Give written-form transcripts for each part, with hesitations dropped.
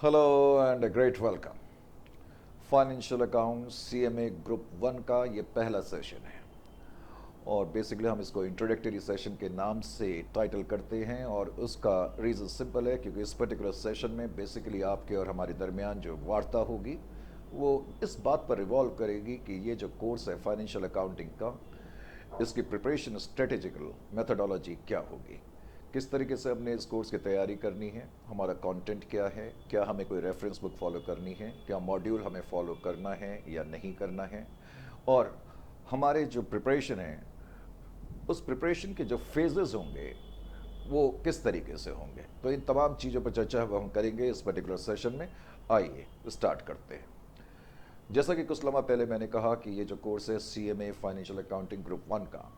Hello and great welcome. Financial account CMA group 1 का ये पहला सेशन है और बेसिकली हम इसको इंट्रोडक्टरी सेशन के नाम से टाइटल करते हैं और उसका रीज़न सिंपल है क्योंकि इस पर्टिकुलर सेशन में बेसिकली आपके और हमारे दरमियान जो वार्ता होगी वो इस बात पर रिवॉल्व करेगी कि ये जो कोर्स है फाइनेंशियल अकाउंटिंग का, इसकी प्रिपरेशन स्ट्रेटेजिकल मेथडोलॉजी क्या होगी, किस तरीके से हमने इस कोर्स की तैयारी करनी है, हमारा कंटेंट क्या है, क्या हमें कोई रेफरेंस बुक फॉलो करनी है, क्या मॉड्यूल हमें फॉलो करना है या नहीं करना है, और हमारे जो प्रिपरेशन है उस प्रिपरेशन के जो फेजेस होंगे वो किस तरीके से होंगे। तो इन तमाम चीज़ों पर चर्चा हम करेंगे इस पर्टिकुलर सेशन में। आइए स्टार्ट करते हैं। जैसा कि कुछ लम्हा पहले मैंने कहा कि ये जो कोर्स है सीएमए फाइनेंशियल अकाउंटिंग ग्रुप 1 का,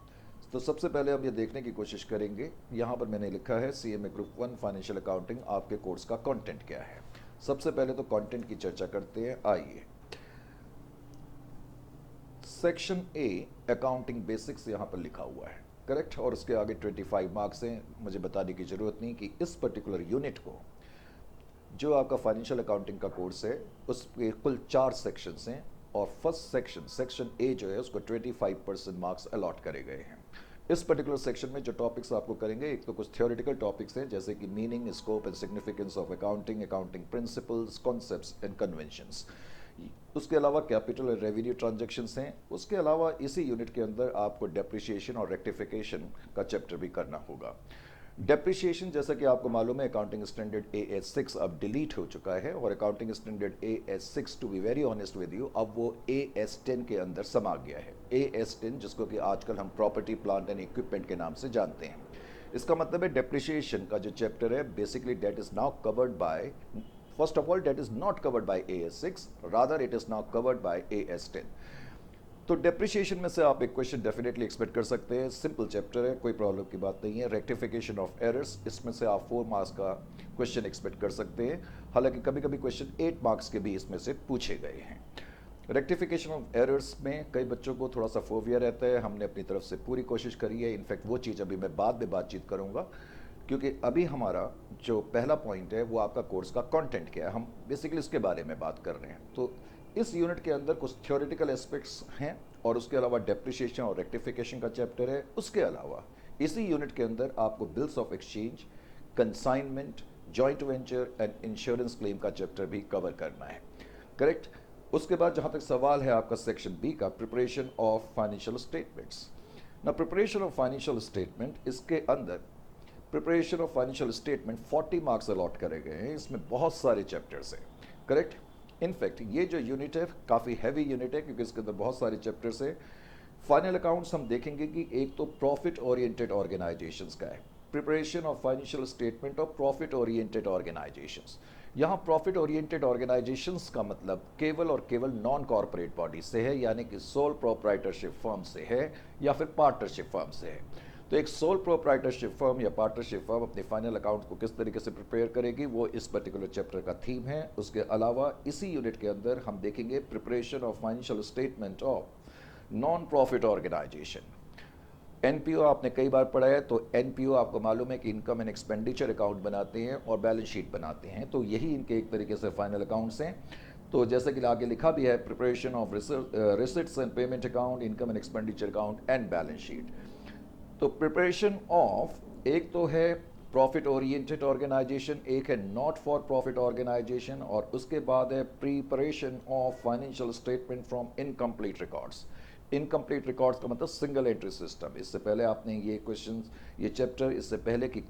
तो सबसे पहले हम ये देखने की कोशिश करेंगे, यहाँ पर मैंने लिखा है सीएमए ग्रुप 1 फाइनेंशियल अकाउंटिंग, आपके कोर्स का कंटेंट क्या है। सबसे पहले तो कंटेंट की चर्चा करते हैं। आइए, सेक्शन ए अकाउंटिंग बेसिक्स यहाँ पर लिखा हुआ है, करेक्ट, और उसके आगे 25 मार्क्स हैं। मुझे बताने की ज़रूरत नहीं कि इस पर्टिकुलर यूनिट को, जो आपका फाइनेंशियल अकाउंटिंग का कोर्स है, उसके कुल 4 सेक्शंस हैं और फर्स्ट सेक्शन ए जो है उसको 25% मार्क्स अलॉट करे गए हैं। इस पर्टिकुलर सेक्शन में जो टॉपिक्स आपको करेंगे, एक तो कुछ थियोरेटिकल टॉपिक्स हैं जैसे कि meaning, scope and significance of accounting, accounting principles, concepts and conventions. उसके अलावा कैपिटल और रेवेन्यू ट्रांजैक्शंस हैं। उसके अलावा इसी यूनिट के अंदर आपको डेप्रिसिएशन और रेक्टिफिकेशन का चैप्टर भी करना होगा। डेप्रिसिएशन, जैसा कि आपको मालूम है, अकाउंटिंग स्टैंडर्ड AS6 अब डिलीट हो चुका है और accounting standard AS6, to be very honest with you, अब वो AS10 के अंदर समा गया है। AS10 जिसको कि आजकल हम प्रॉपर्टी, प्लांट एंड इक्विपमेंट के नाम से जानते हैं। इसका मतलब है डेप्रिसिएशन का जो चैप्टर है basically that is now covered by, first of all that is not covered by AS6, rather it is now covered by AS10। तो डेप्रिसिएशन में से आप एक क्वेश्चन डेफिनेटली एक्सपेक्ट कर सकते हैं। सिंपल चैप्टर है, कोई प्रॉब्लम की बात नहीं है। रेक्टिफिकेशन ऑफ एरर्स, इसमें से आप 4 मार्क्स का क्वेश्चन एक्सपेक्ट कर सकते हैं। हालांकि कभी कभी क्वेश्चन 8 मार्क्स के भी इसमें से पूछे गए हैं। रेक्टिफिकेशन ऑफ एरर्स में कई बच्चों को थोड़ा सा फोबिया रहता है, हमने अपनी तरफ से पूरी कोशिश करी है। इनफैक्ट वो चीज़ अभी मैं बाद में बातचीत करूँगा, क्योंकि अभी हमारा जो पहला पॉइंट है वो आपका कोर्स का कंटेंट क्या है, हम बेसिकली इसके बारे में बात कर रहे हैं। तो इस यूनिट के अंदर कुछ थ्योरेटिकल एस्पेक्ट्स हैं और उसके अलावा डेप्रिसिएशन और रेक्टिफिकेशन का चैप्टर है। उसके अलावा इसी यूनिट के अंदर आपको bills of exchange, consignment, joint venture and insurance claim का चैप्टर भी कवर करना है, करेक्ट। उसके बाद जहाँ तक सवाल है आपका सेक्शन बी का, प्रिपरेशन ऑफ फाइनेंशियल स्टेटमेंट्स। ना प्रिपरेशन ऑफ फाइनेंशियल स्टेटमेंट, इसके अंदर preparation of financial statement 40 marks allot करे गए हैं। इसमें बहुत सारे चैप्टर्स हैं, करेक्ट। इनफैक्ट ये जो यूनिट है काफ़ी हैवी यूनिट है क्योंकि इसके अंदर बहुत सारे चैप्टर्स हैं। फाइनल अकाउंट्स हम देखेंगे कि एक तो प्रॉफिट ओरिएंटेड ऑर्गेनाइजेशंस का है, preparation of financial statement of profit oriented organisations. यहाँ प्रॉफिट ओरिएंटेड ऑर्गेनाइजेशंस का मतलब केवल और केवल नॉन कॉर्पोरेट बॉडी से है, यानी कि सोल प्रोप्राइटरशिप फर्म से है या फिर पार्टनरशिप फर्म से है। तो एक सोल प्रोप्राइटरशिप फर्म या पार्टनरशिप फर्म अपने फाइनल अकाउंट को किस तरीके से प्रिपेयर करेगी, वो इस पर्टिकुलर चैप्टर का थीम है। उसके अलावा इसी यूनिट के अंदर हम देखेंगे preparation of financial statement of non profit organization. NPO आपने कई बार पढ़ा है, तो एनपीओ आपको मालूम है कि इनकम एंड एक्सपेंडिचर अकाउंट बनाते हैं और बैलेंस शीट बनाते हैं, तो यही इनके एक तरीके से फाइनल अकाउंट्स हैं। तो जैसे कि आगे लिखा भी है, preparation of receipts and payment account, income and expenditure account and balance sheet. तो प्रिपरेशन ऑफ, एक तो है प्रॉफिट ओरिएंटेड ऑर्गेनाइजेशन, एक है नॉट फॉर प्रॉफिट ऑर्गेनाइजेशन, और उसके बाद है preparation of financial statement from incomplete records. Incomplete records का मतलब सिंगल एंट्री सिस्टम। इससे पहले आपने ये क्वेश्चन, ये चैप्टर इससे पहले की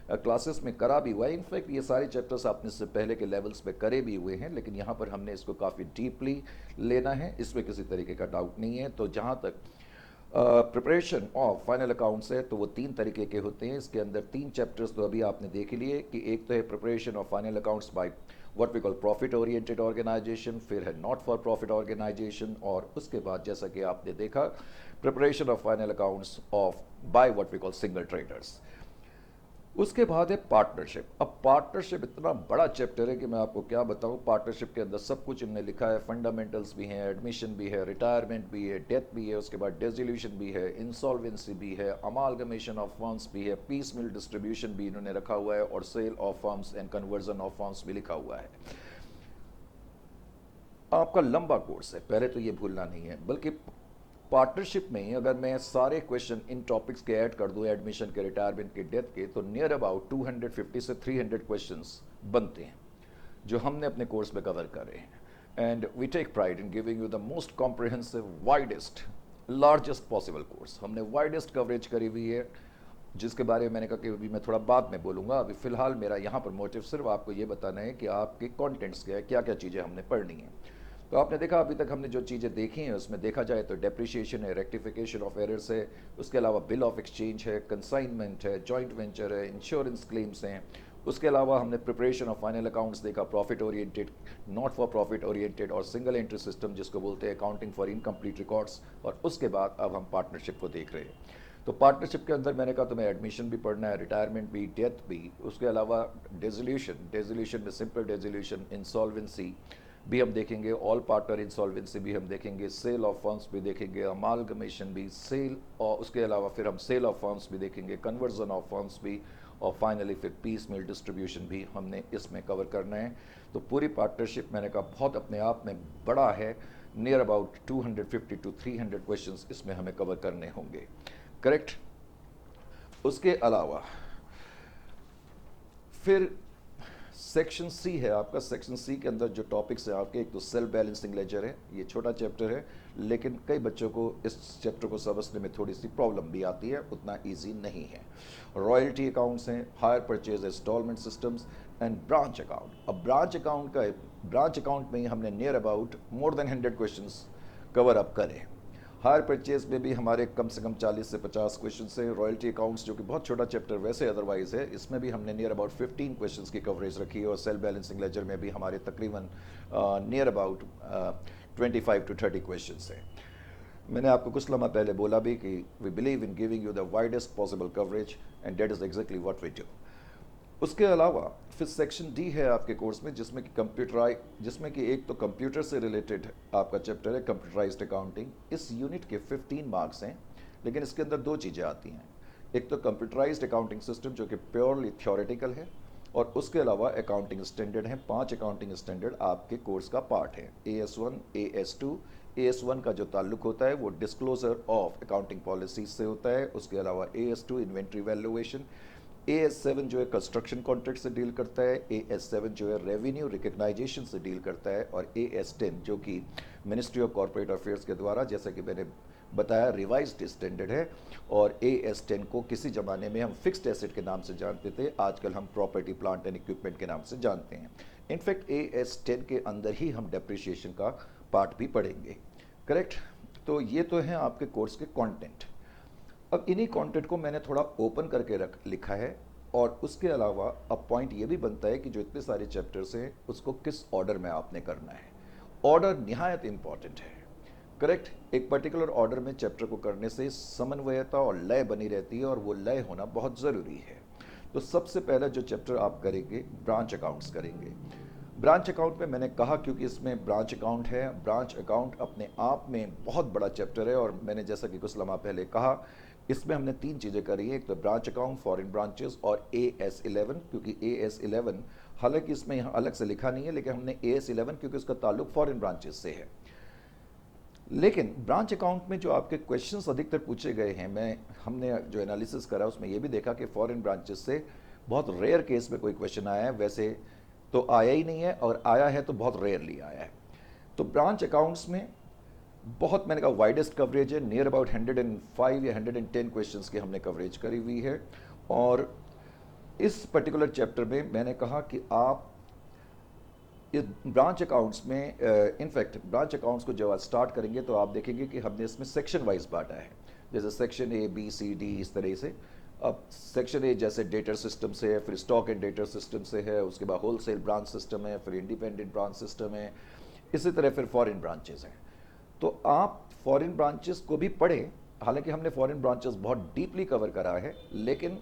क्लासेस में करा भी हुआ है। इनफैक्ट ये सारे चैप्टर्स आपने इससे पहले के लेवल्स पे करे भी हुए हैं, लेकिन यहाँ पर हमने इसको काफ़ी डीपली लेना है, इसमें किसी तरीके का डाउट नहीं है। तो जहाँ तक प्रिपरेशन ऑफ फाइनल अकाउंट्स है तो वो 3 तरीके के होते हैं। इसके अंदर 3 चैप्टर्स तो अभी आपने देख लिए कि एक तो है preparation of final accounts by what we call profit oriented organization, फिर है नॉट फॉर प्रॉफिट ऑर्गेनाइजेशन, और उसके बाद जैसा कि आपने देखा preparation of final accounts of by what we call single traders. उसके बाद है पार्टनरशिप। अब पार्टनरशिप इतना बड़ा चैप्टर है कि मैं आपको क्या बताऊं। पार्टनरशिप के अंदर सब कुछ इन्होंने लिखा है, फंडामेंटल्स भी हैं, एडमिशन भी है, रिटायरमेंट भी है, डेथ भी है, उसके बाद डिसोल्यूशन भी है, इंसॉल्वेंसी भी है, अमालगमेशन ऑफ फर्म्स भी है, पीस मिल डिस्ट्रीब्यूशन भी इन्होंने रखा हुआ है, और sale of firms and conversion of firms भी लिखा हुआ है। आपका लंबा कोर्स है, पहले तो ये भूलना नहीं है। बल्कि पार्टनरशिप में अगर मैं सारे क्वेश्चन इन टॉपिक्स के ऐड कर दूं, एडमिशन के, रिटायरमेंट के, डेथ के, तो नियर अबाउट 250 से 300 क्वेश्चंस बनते हैं जो हमने अपने कोर्स में कवर कर रहे हैं। And we take pride in giving you the most comprehensive, widest, largest possible course. हमने वाइडेस्ट कवरेज करी हुई है, जिसके बारे में मैंने कहा कि अभी मैं थोड़ा बाद में बोलूँगा। अभी फ़िलहाल मेरा यहाँ पर मोटिव सिर्फ आपको ये बताना है कि आपके कॉन्टेंट्स क्या है, क्या क्या चीज़ें हमने पढ़नी है। तो आपने देखा अभी तक हमने जो चीज़ें देखी हैं उसमें देखा जाए तो डेप्रिसिएशन है, रेक्टिफिकेशन ऑफ एरर्स है, उसके अलावा बिल ऑफ एक्सचेंज है, कंसाइनमेंट है, जॉइंट वेंचर है, इंश्योरेंस क्लेम्स हैं। उसके अलावा हमने प्रिपरेशन ऑफ फाइनल अकाउंट्स देखा, profit oriented, not for profit oriented, और सिंगल एंट्री सिस्टम जिसको बोलते हैं अकाउंटिंग फॉर इनकम्प्लीट रिकॉर्ड्स। और उसके बाद अब हम पार्टनरशिप को देख रहे हैं। तो पार्टनरशिप के अंदर मैंने कहा तुम्हें एडमिशन भी पढ़ना है, रिटायरमेंट भी, डेथ भी, उसके अलावा डिसोल्यूशन में सिंपल डिसोल्यूशन, इंसॉल्वेंसी भी हम देखेंगे, ऑल पार्टनर इंसॉल्वेंसी भी हम देखेंगे, सेल ऑफ फर्म्स भी देखेंगे, अमालगमेशन भी, सेल, और उसके अलावा फिर हम सेल ऑफ फर्म्स भी देखेंगे, कन्वर्जन ऑफ फर्म्स भी, और फाइनली फिर पीस मिल डिस्ट्रीब्यूशन भी हमने इसमें कवर करना है। तो पूरी पार्टनरशिप मैंने कहा बहुत अपने आप में बड़ा है, नियर अबाउट 250 टू 300 क्वेश्चंस इसमें हमें कवर करने होंगे, करेक्ट। उसके अलावा फिर सेक्शन सी है आपका। सेक्शन सी के अंदर जो टॉपिक्स हैं आपके, एक तो सेल्फ बैलेंसिंग लेजर है, ये छोटा चैप्टर है, लेकिन कई बच्चों को इस चैप्टर को समझने में थोड़ी सी प्रॉब्लम भी आती है, उतना इजी नहीं है। रॉयल्टी अकाउंट्स हैं, hire purchase installment systems and branch account. अब ब्रांच अकाउंट में ही हमने near about more than 100 questions cover up करे। हायर परचेज में भी हमारे कम से कम 40 से 50 क्वेश्चन है। रॉयल्टी अकाउंट्स जो कि बहुत छोटा चैप्टर वैसे अदरवाइज है, इसमें भी हमने नियर अबाउट 15 क्वेश्चंस की कवरेज रखी है। और सेल्फ बैलेंसिंग लेजर में भी हमारे तकरीबन नियर अबाउट 25 टू 30 क्वेश्चंस हैं। मैंने आपको कुछ लम्हा पहले बोला भी कि we believe in giving you the widest possible coverage, and that is exactly what we do. उसके अलावा फिर सेक्शन डी है आपके कोर्स में, जिसमें कि एक तो कंप्यूटर से रिलेटेड आपका चैप्टर है, कंप्यूटराइज्ड अकाउंटिंग। इस यूनिट के 15 मार्क्स हैं, लेकिन इसके अंदर दो चीज़ें आती हैं। एक तो कंप्यूटराइज्ड अकाउंटिंग सिस्टम जो कि प्योरली थ्योरेटिकल है, और उसके अलावा अकाउंटिंग स्टैंडर्ड हैं। 5 अकाउंटिंग स्टैंडर्ड आपके कोर्स का पार्ट है। AS1, AS2। AS1 का जो ताल्लुक होता है वो डिस्क्लोजर ऑफ अकाउंटिंग पॉलिसीज से होता है। उसके अलावा AS2 इन्वेंट्री वैल्यूएशन। AS7 जो है कंस्ट्रक्शन कॉन्ट्रैक्ट से डील करता है। AS7 जो है रेवेन्यू रिकग्नाइजेशन से डील करता है। और AS10 जो कि मिनिस्ट्री ऑफ कॉर्पोरेट अफेयर्स के द्वारा, जैसा कि मैंने बताया, रिवाइज्ड स्टैंडर्ड है। और AS10 को किसी ज़माने में हम फिक्स्ड एसेट के नाम से जानते थे, आजकल हम प्रॉपर्टी, प्लांट एंड इक्विपमेंट के नाम से जानते हैं। इनफैक्ट AS10 के अंदर ही हम डेप्रिसिएशन का पार्ट भी पढ़ेंगे, करेक्ट। तो ये तो हैं आपके कोर्स के कंटेंट। अब इन्हीं कंटेंट को मैंने थोड़ा ओपन करके लिखा है। और उसके अलावा अब पॉइंट ये भी बनता है कि जो इतने सारे चैप्टर्स हैं उसको किस ऑर्डर में आपने करना है। ऑर्डर निहायत इंपॉर्टेंट है, करेक्ट। एक पर्टिकुलर ऑर्डर में चैप्टर को करने से समन्वयता और लय बनी रहती है, और वो लय होना बहुत ज़रूरी है। तो सबसे पहला जो चैप्टर आप करेंगे, ब्रांच अकाउंट्स करेंगे। ब्रांच अकाउंट में मैंने कहा क्योंकि इसमें ब्रांच अकाउंट है, ब्रांच अकाउंट अपने आप में बहुत बड़ा चैप्टर है। और मैंने जैसा कि कुछ लम्हा पहले कहा, इसमें हमने 3 चीज़ें करी हैं। एक तो ब्रांच अकाउंट, फॉरेन ब्रांचेस, और AS11। क्योंकि AS11 हालांकि इसमें यहाँ अलग से लिखा नहीं है, लेकिन हमने AS11 क्योंकि उसका ताल्लुक फॉरेन ब्रांचेस से है। लेकिन ब्रांच अकाउंट में जो आपके क्वेश्चंस अधिकतर पूछे गए हैं, हमने जो एनालिसिस करा उसमें ये भी देखा कि फॉरेन ब्रांचेस से बहुत रेयर केस में कोई क्वेश्चन आया है। वैसे तो आया ही नहीं है, और आया है तो बहुत रेयरली आया है। तो ब्रांच अकाउंट्स में बहुत, मैंने कहा, वाइडेस्ट कवरेज है। नियर अबाउट 105 या 110 क्वेश्चंस की हमने कवरेज करी हुई है। और इस पर्टिकुलर चैप्टर में मैंने कहा कि आप इस ब्रांच अकाउंट्स में, इनफैक्ट ब्रांच अकाउंट्स को जब आप स्टार्ट करेंगे तो आप देखेंगे कि हमने इसमें सेक्शन वाइज बांटा है। जैसे section A, B, C, D, इस तरह से। अब सेक्शन A जैसे डेटर सिस्टम से है, फिर स्टॉक एंड डेटर सिस्टम से है, उसके बाद होलसेल ब्रांच सिस्टम है, फिर इंडिपेंडेंट ब्रांच सिस्टम है, इसी तरह फिर फॉरेन ब्रांचेस हैं। तो आप फॉरेन ब्रांचेस को भी पढ़ें। हालांकि हमने फॉरेन ब्रांचेस बहुत डीपली कवर करा है, लेकिन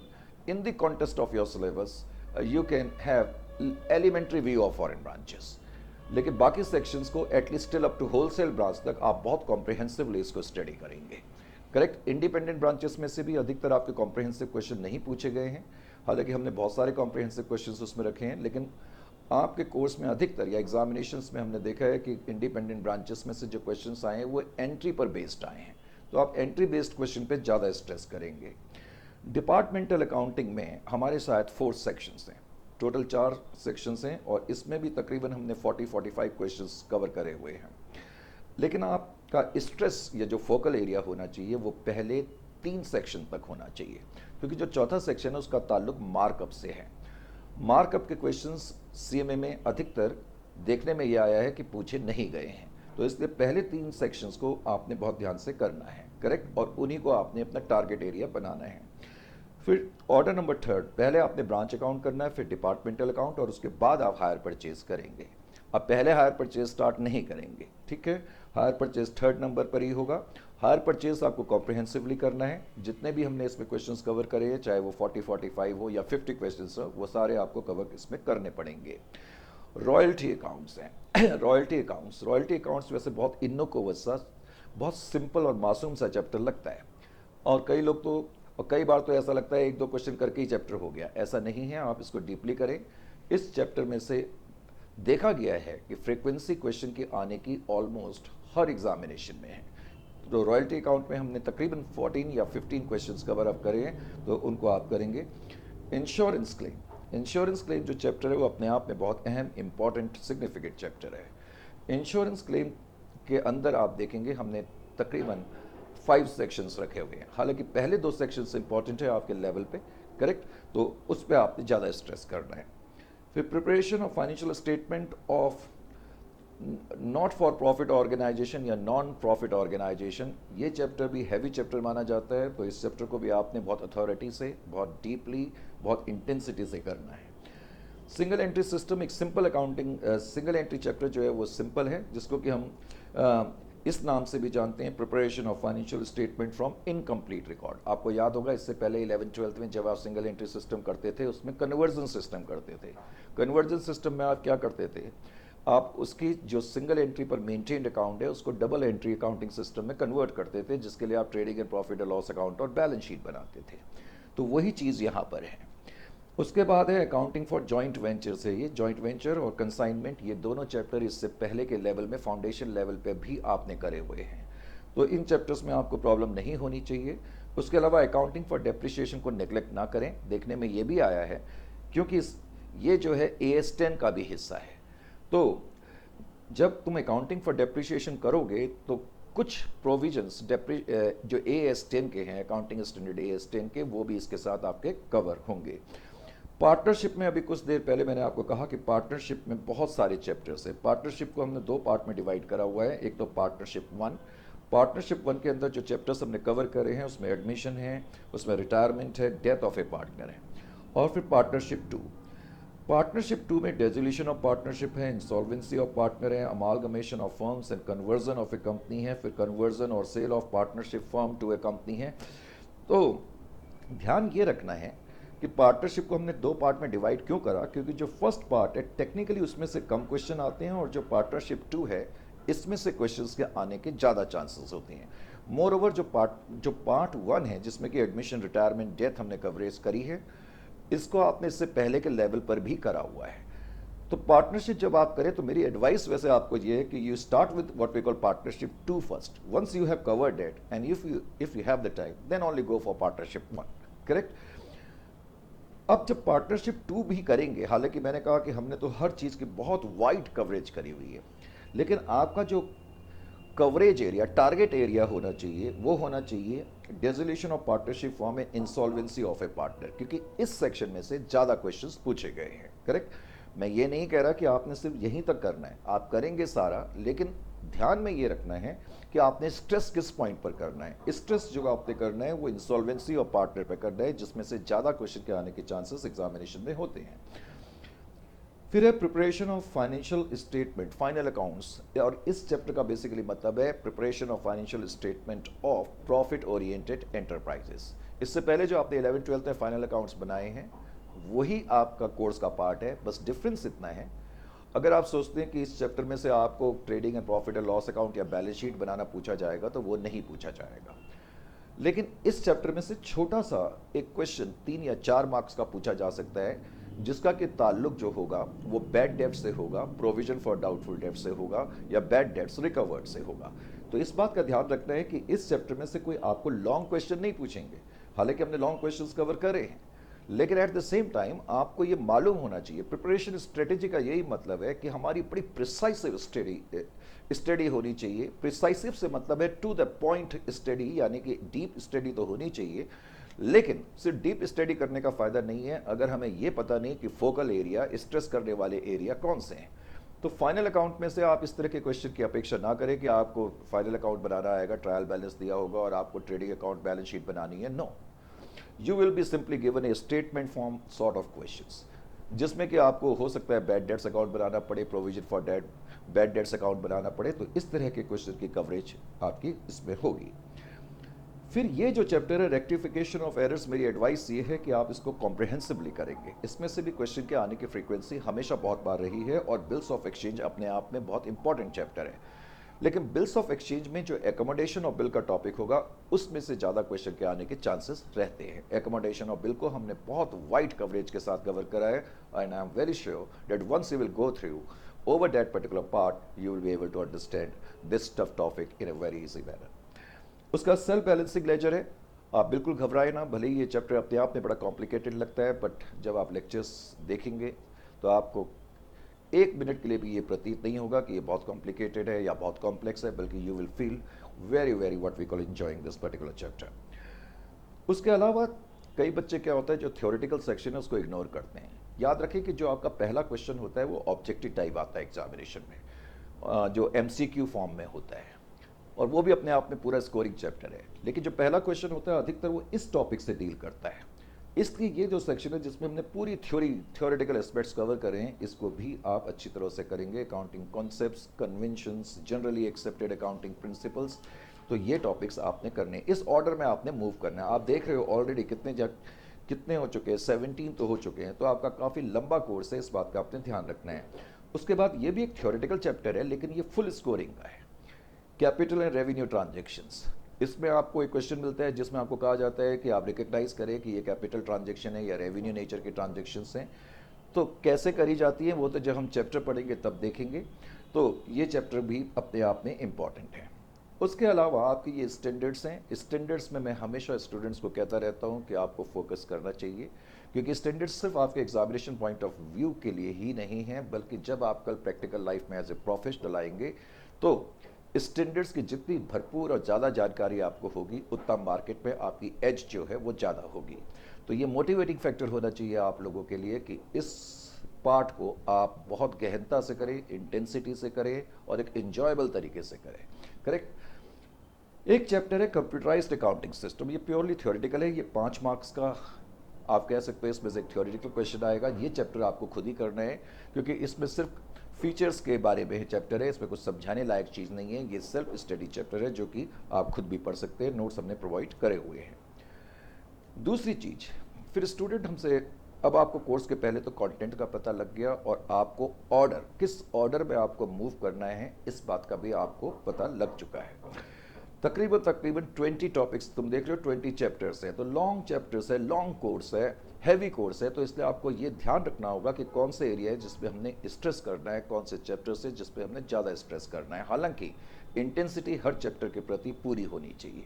in the context of your syllabus you can have elementary view of foreign branches, लेकिन बाकी सेक्शंस को at least till up to wholesale branch तक आप बहुत कॉम्प्रिहेंसिवली इसको स्टडी करेंगे। करेक्ट। इंडिपेंडेंट ब्रांचेस में से भी अधिकतर आपके कॉम्प्रिहेंसिव क्वेश्चन नहीं पूछे गए हैं, हालांकि हमने बहुत सारे कॉम्प्रिहेंसिव क्वेश्चंस उसमें रखे हैं, लेकिन आपके कोर्स में अधिकतर या एग्जामिनेशंस में हमने देखा है कि इंडिपेंडेंट ब्रांचेस में से जो क्वेश्चंस आए हैं वो एंट्री पर बेस्ड आए हैं, तो आप एंट्री बेस्ड क्वेश्चन पे ज़्यादा स्ट्रेस करेंगे। डिपार्टमेंटल अकाउंटिंग में हमारे शायद 4 सेक्शंस हैं, टोटल 4 सेक्शंस हैं, और इसमें भी तकरीबन हमने 40-45 क्वेश्चंस कवर करे हुए हैं। लेकिन आपका स्ट्रेस या जो फोकल एरिया होना चाहिए वो पहले 3 सेक्शन तक होना चाहिए, क्योंकि जो चौथा सेक्शन है उसका ताल्लुक मार्कअप से है। मार्कअप के क्वेश्चंस सीएमए में अधिकतर देखने में ये आया है कि पूछे नहीं गए हैं, तो इसलिए पहले 3 सेक्शंस को आपने बहुत ध्यान से करना है। करेक्ट। और उन्हीं को आपने अपना टारगेट एरिया बनाना है। फिर ऑर्डर नंबर 3, पहले आपने ब्रांच अकाउंट करना है, फिर डिपार्टमेंटल अकाउंट, और उसके बाद आप हायर परचेज करेंगे। अब पहले हायर परचेज स्टार्ट नहीं करेंगे, ठीक है। हायर परचेज 3rd नंबर पर ही होगा। हायर परचेज आपको कॉम्प्रिहेंसिवली करना है। जितने भी हमने इसमें क्वेश्चंस कवर करे हैं, चाहे वो 40-45 हो या 50 क्वेश्चंस हो, वो सारे आपको कवर इसमें करने पड़ेंगे। रॉयल्टी अकाउंट्स हैं रॉयल्टी अकाउंट्स वैसे बहुत इनोकोवस सा, बहुत सिंपल और मासूम सा चैप्टर लगता है, और कई बार तो ऐसा लगता है 1-2 क्वेश्चन करके ही चैप्टर हो गया। ऐसा नहीं है, आप इसको डीपली करें। इस चैप्टर में से देखा गया है कि फ्रीक्वेंसी क्वेश्चन की आने की ऑलमोस्ट हर एग्जामिनेशन में है। तो रॉयल्टी अकाउंट में हमने तकरीबन 14 या 15 क्वेश्चंस कवर अप करे हैं, तो उनको आप करेंगे। इंश्योरेंस क्लेम जो चैप्टर है वो अपने आप में बहुत अहम, इंपॉर्टेंट, सिग्निफिकेंट चैप्टर है। इंश्योरेंस क्लेम के अंदर आप देखेंगे हमने तकरीबन 5 सेक्शंस रखे हुए हैं, हालांकि पहले 2 सेक्शंस इंपॉर्टेंट है आपके लेवल पे। करेक्ट। तो उस पर आपने ज़्यादा स्ट्रेस करना है। फिर preparation of financial statement of not for profit organization या नॉन प्रॉफिट ऑर्गेनाइजेशन, ये चैप्टर भी हैवी चैप्टर माना जाता है, तो इस चैप्टर को भी आपने बहुत अथॉरिटी से, बहुत डीपली, बहुत इंटेंसिटी से करना है। सिंगल एंट्री सिस्टम एक simple accounting, single entry chapter जो है वो सिंपल है, जिसको कि हम इस नाम से भी जानते हैं, preparation of financial statement from incomplete record. आपको याद होगा इससे पहले 11th-12th में जब आप सिंगल एंट्री सिस्टम करते थे, उसमें कन्वर्जन सिस्टम करते थे। कन्वर्जन सिस्टम में आप क्या करते थे, आप उसकी जो सिंगल एंट्री पर मेंटेन्ड अकाउंट है उसको डबल एंट्री अकाउंटिंग सिस्टम में कन्वर्ट करते थे, जिसके लिए आप trading and profit and loss account और बैलेंस शीट बनाते थे। तो वही चीज़ यहाँ पर है। उसके बाद है अकाउंटिंग फॉर जॉइंट वेंचर से, ये जॉइंट वेंचर और कंसाइनमेंट, ये दोनों चैप्टर इससे पहले के लेवल में, फाउंडेशन लेवल पे भी आपने करे हुए हैं, तो इन चैप्टर्स में आपको प्रॉब्लम नहीं होनी चाहिए। उसके अलावा अकाउंटिंग फॉर डेप्रिसिएशन को नेग्लेक्ट ना करें, देखने में ये भी आया है, क्योंकि ये जो है AS10 का भी हिस्सा है। तो जब तुम अकाउंटिंग फॉर डेप्रिसिएशन करोगे तो कुछ प्रोविजंस जो AS10 के हैं, अकाउंटिंग स्टैंडर्ड AS10 के, वो भी इसके साथ आपके कवर होंगे। पार्टनरशिप में अभी कुछ देर पहले मैंने आपको कहा कि पार्टनरशिप में बहुत सारे चैप्टर्स है। पार्टनरशिप को हमने 2 पार्ट में डिवाइड करा हुआ है। एक तो पार्टनरशिप 1, पार्टनरशिप 1 के अंदर जो चैप्टर्स हमने कवर करे हैं उसमें एडमिशन है, उसमें रिटायरमेंट है, डेथ ऑफ ए पार्टनर है। और फिर पार्टनरशिप 2, पार्टनरशिप 2 में डेजोल्यूशन ऑफ पार्टनरशिप है, इंसॉल्वेंसी ऑफ पार्टनर है, amalgamation of firms and conversion of a company है, फिर कन्वर्जन और sale of partnership firm to a company है। तो ध्यान ये रखना है कि पार्टनरशिप को हमने 2 पार्ट में डिवाइड क्यों करा, क्योंकि जो फर्स्ट पार्ट है टेक्निकली उसमें से कम क्वेश्चन आते हैं, और जो पार्टनरशिप 2 है इसमें से क्वेश्चंस के आने के ज़्यादा चांसेस होते हैं। मोर ओवर जो पार्ट 1 है, जिसमें कि एडमिशन, रिटायरमेंट, डेथ हमने कवरेज करी है, इसको आपने इससे पहले के लेवल पर भी करा हुआ है। तो पार्टनरशिप जब आप करें तो मेरी एडवाइस वैसे आपको ये है कि you start with what we call partnership 2 first. Once you have covered it and if you have the time, then only go for partnership 1। Correct. अब जब पार्टनरशिप 2 भी करेंगे, हालांकि मैंने कहा कि हमने तो हर चीज़ की बहुत वाइड कवरेज करी हुई है, लेकिन आपका जो कवरेज एरिया, टारगेट एरिया होना चाहिए, वो होना चाहिए dissolution of partnership form and insolvency of A partner, क्योंकि इस सेक्शन में से ज़्यादा क्वेश्चंस पूछे गए हैं। करेक्ट। मैं ये नहीं कह रहा कि आपने सिर्फ यहीं तक करना है, आप करेंगे सारा, लेकिन ध्यान में ये रखना है कि आपने स्ट्रेस किस पॉइंट पर करना है। स्ट्रेस जो आपने करना है वो इंसॉल्वेंसी ऑफ पार्टनर पर करना है, जिसमें से ज़्यादा क्वेश्चन के आने के चांसेस एग्जामिनेशन में होते हैं। फिर है preparation of financial statement, final accounts, और इस चैप्टर का बेसिकली मतलब है preparation of financial statement of profit oriented enterprises. इससे पहले जो आपने 11th-12th में फाइनल अकाउंट्स बनाए हैं वही आपका कोर्स का पार्ट है, बस डिफरेंस इतना है, अगर आप सोचते हैं कि इस चैप्टर में से आपको trading and profit and loss account या बैलेंस शीट बनाना पूछा जाएगा तो वो नहीं पूछा जाएगा। लेकिन इस चैप्टर में से छोटा सा एक क्वेश्चन 3 या 4 मार्क्स का पूछा जा सकता है, जिसका कि ताल्लुक जो होगा वो बैड डेट से होगा, प्रोविजन फॉर डाउटफुल डेट से होगा, या बैड डेट्स रिकवर्ड से होगा। तो इस बात का ध्यान रखना है कि इस चैप्टर में से कोई आपको लॉन्ग क्वेश्चन नहीं पूछेंगे, हालांकि हमने लॉन्ग क्वेश्चंस कवर करे हैं, लेकिन एट द सेम टाइम आपको ये मालूम होना चाहिए, प्रिपरेशन स्ट्रेटेजी का यही मतलब है कि हमारी बड़ी प्रिसाइसिव स्टडी होनी चाहिए। प्रिसाइसिव से मतलब है टू द पॉइंट स्टडी, यानी कि डीप स्टडी तो होनी चाहिए, लेकिन सिर्फ डीप स्टडी करने का फायदा नहीं है अगर हमें यह पता नहीं कि फोकल एरिया, स्ट्रेस करने वाले एरिया कौन से हैं। तो फाइनल अकाउंट में से आप इस तरह के क्वेश्चन की अपेक्षा ना करें कि आपको फाइनल अकाउंट बनाना आएगा, ट्रायल बैलेंस दिया होगा और आपको ट्रेडिंग अकाउंट बैलेंस शीट बनानी है। No, you will be simply given a statement form sort of questions, जिसमें कि आपको हो सकता है बैड डेट्स अकाउंट बनाना पड़े, provision for debt, bad debts account बनाना पड़े। तो इस तरह के क्वेश्चन की कवरेज आपकी इसमें होगी। फिर ये जो चैप्टर है रेक्टिफिकेशन ऑफ एरर्स, मेरी एडवाइस ये है कि आप इसको कॉम्प्रिहेंसिवली करेंगे। इसमें से भी क्वेश्चन के आने की फ्रीक्वेंसी हमेशा बहुत बार रही है, और बिल्स ऑफ एक्सचेंज अपने आप में बहुत इंपॉर्टेंट चैप्टर है। लेकिन बिल्स ऑफ एक्सचेंज में जो एकोमोडेशन ऑफ बिल का टॉपिक होगा उसमें से ज़्यादा क्वेश्चन के आने के चांसेस रहते हैं। एकोमोडेशन ऑफ बिल को हमने बहुत वाइड कवरेज के साथ कवर करा है, and I am very sure that once you will go through over that particular part, you will be able to understand this tough topic in a very easy manner. उसका self balancing laser है, आप बिल्कुल घबराए ना, भले ही ये chapter अपने आप में बड़ा कॉम्प्लिकेटेड लगता है, बट जब आप लेक्चर्स देखेंगे तो आपको 1 मिनट के लिए भी ये प्रतीत नहीं होगा कि ये बहुत कॉम्प्लिकेटेड है या बहुत कॉम्प्लेक्स है, बल्कि you will feel very very what we call enjoying this particular chapter. उसके अलावा कई बच्चे क्या होता है जो थ्योरेटिकल सेक्शन है उसको इग्नोर करते हैं। याद रखें कि जो आपका पहला क्वेश्चन होता है वो ऑब्जेक्टिव टाइप आता है एग्जामिनेशन में, जो MCQ फॉर्म में होता है, और वो भी अपने आप में पूरा स्कोरिंग चैप्टर है। लेकिन जो पहला क्वेश्चन होता है अधिकतर वो इस टॉपिक से डील करता है। इसलिए ये जो सेक्शन है जिसमें हमने पूरी थ्योरेटिकल एस्पेक्ट्स कवर करे हैं, इसको भी आप अच्छी तरह से करेंगे। Accounting concepts, conventions, generally accepted accounting principles, तो ये टॉपिक्स आपने करने, इस ऑर्डर में आपने मूव करना है। आप देख रहे हो ऑलरेडी कितने हो चुके हैं, 17 तो हो चुके हैं, तो आपका काफ़ी लंबा कोर्स है, इस बात का आपने ध्यान रखना है। उसके बाद ये भी एक थ्योरेटिकल चैप्टर है, लेकिन ये फुल स्कोरिंग का है। कैपिटल एंड रेवेन्यू ट्रांजेक्शंस, इसमें आपको एक क्वेश्चन मिलता है जिसमें आपको कहा जाता है कि आप रिकग्नाइज करें कि ये कैपिटल ट्रांजेक्शन है या रेवेन्यू नेचर के ट्रांजेक्शन्स हैं। तो कैसे करी जाती है वो तो जब हम चैप्टर पढ़ेंगे तब देखेंगे। तो ये चैप्टर भी अपने आप में इम्पॉर्टेंट है। उसके अलावा आपकी ये स्टैंडर्ड्स हैं, स्टैंडर्ड्स में मैं हमेशा स्टूडेंट्स को कहता रहता हूँ कि आपको फोकस करना चाहिए, क्योंकि स्टैंडर्ड्स सिर्फ आपके एग्जामिनेशन पॉइंट ऑफ व्यू के लिए ही नहीं है, बल्कि जब आप कल प्रैक्टिकल लाइफ में एज ए प्रोफेशनल आएंगे तो स्टैंडर्ड्स की जितनी भरपूर और ज़्यादा जानकारी आपको होगी, उतना मार्केट में आपकी एज जो है वो ज़्यादा होगी। तो ये मोटिवेटिंग फैक्टर होना चाहिए आप लोगों के लिए कि इस पार्ट को आप बहुत गहनता से करें, इंटेंसिटी से करें और एक एंजॉयबल तरीके से करें। करेक्ट। एक चैप्टर है कंप्यूटराइज्ड अकाउंटिंग सिस्टम, ये प्योरली थ्योरेटिकल है, ये 5 मार्क्स का आप कह सकते हैं, इसमें से एक थ्योरेटिकल क्वेश्चन आएगा। ये चैप्टर आपको खुद ही करना है, क्योंकि इसमें सिर्फ फीचर्स के बारे में चैप्टर है, इसमें कुछ समझाने लायक चीज़ नहीं है। ये सेल्फ स्टडी चैप्टर है जो कि आप खुद भी पढ़ सकते हैं, नोट्स हमने प्रोवाइड करे हुए हैं। दूसरी चीज़, फिर स्टूडेंट हमसे, अब आपको कोर्स के पहले तो कंटेंट का पता लग गया और आपको ऑर्डर, किस ऑर्डर में आपको मूव करना है इस बात का भी आपको पता लग चुका है। तकरीबन 20 टॉपिक्स तुम देख रहे हो, 20 चैप्टर्स हैं, तो लॉन्ग चैप्टर्स है, लॉन्ग कोर्स है, हैवी कोर्स है, तो इसलिए आपको ये ध्यान रखना होगा कि कौन से एरिया है जिसपे हमने स्ट्रेस करना है, कौन से चैप्टर्स है जिसपे हमने ज़्यादा स्ट्रेस करना है। हालांकि इंटेंसिटी हर चैप्टर के प्रति पूरी होनी चाहिए।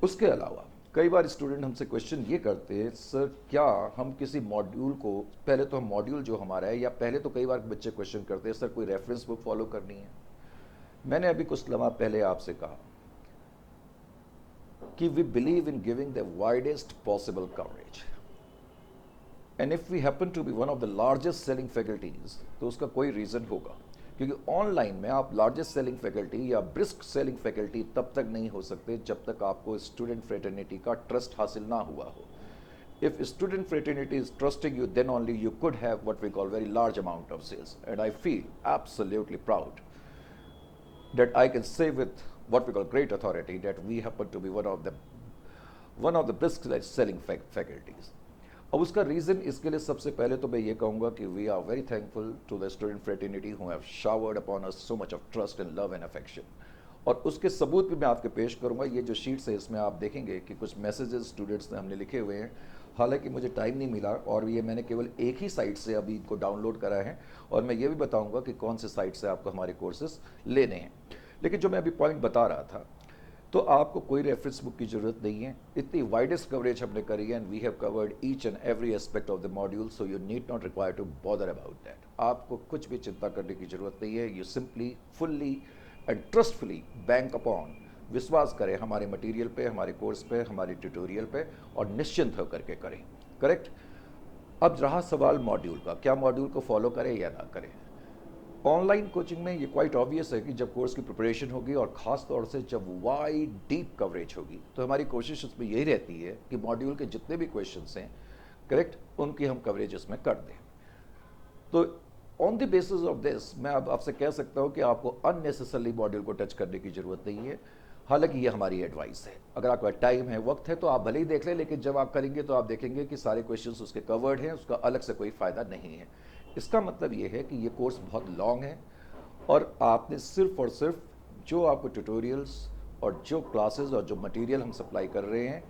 उसके अलावा कई बार स्टूडेंट हमसे क्वेश्चन ये करते हैं, सर क्या हम किसी मॉड्यूल को, पहले तो हम मॉड्यूल जो हमारा है, या पहले तो कई बार बच्चे क्वेश्चन करते हैं सर कोई रेफरेंस बुक फॉलो करनी है। मैंने अभी कुछ लम्हा पहले आपसे कहा कि we believe in giving the widest possible coverage, and if we happen to be one of the largest selling faculties, तो उसका कोई रीज़न होगा, क्योंकि ऑनलाइन में आप लार्जेस्ट सेलिंग फैकल्टी या ब्रिस्क सेलिंग फैकल्टी तब तक नहीं हो सकते जब तक आपको स्टूडेंट फ्रेटर्निटी का ट्रस्ट हासिल ना हुआ हो। If student fraternity is trusting you, then only you could have what we call very large amount of sales. And I feel absolutely proud that I can say with what we call great authority that we happen to be one of the one of the best selling faculties. अब उसका reason इसके लिए सबसे पहले तो मैं ये कहूँगा कि we are very thankful to the student fraternity who have showered upon us so much of trust and love and affection. और उसके सबूत भी मैं आपके पेश करूँगा। ये जो शीट्स है इसमें आप देखेंगे कि कुछ मैसेजेस स्टूडेंट्स ने हमने लिखे हुए हैं। हालांकि मुझे टाइम नहीं मिला और ये मैंने केवल एक ही साइट से अभी इनको डाउनलोड करा है, और मैं ये भी बताऊँगा कि कौन से साइट से आपको हमारे कोर्सेज लेने हैं। लेकिन जो मैं अभी पॉइंट बता रहा था, तो आपको कोई रेफरेंस बुक की ज़रूरत नहीं है। इतनी वाइडेस्ट कवरेज हमने करी है and we have covered each and every aspect of the module, so you need not require to bother about that. आपको कुछ भी चिंता करने की ज़रूरत नहीं है। You simply fully and trustfully bank upon, विश्वास करें हमारे मटेरियल पे, हमारे कोर्स पे, हमारे ट्यूटोरियल पे, और निश्चिंत होकर के करें। करेक्ट। अब रहा सवाल मॉड्यूल का, क्या मॉड्यूल को फॉलो करें या ना करें। ऑनलाइन कोचिंग में ये क्वाइट ऑब्वियस है कि जब कोर्स की प्रिपरेशन होगी और ख़ास तौर से जब वाइड डीप कवरेज होगी, तो हमारी कोशिश उसमें यही रहती है कि मॉड्यूल के जितने भी क्वेश्चंस हैं, करेक्ट, उनकी हम कवरेज इसमें कर दें। तो on the basis of this मैं अब आपसे कह सकता हूँ कि आपको अननेसेसरली मॉड्यूल को टच करने की ज़रूरत नहीं है। हालांकि ये हमारी एडवाइस है। अगर आपका टाइम है, वक्त है, तो आप भले ही देख लें, लेकिन जब आप करेंगे तो आप देखेंगे कि सारे क्वेश्चंस उसके कवर्ड हैं, उसका अलग से कोई फ़ायदा नहीं है। इसका मतलब ये है कि ये कोर्स बहुत लॉन्ग है और आपने सिर्फ और सिर्फ जो आपको ट्यूटोरियल्स और जो क्लासेस और जो मटेरियल हम सप्लाई कर रहे हैं,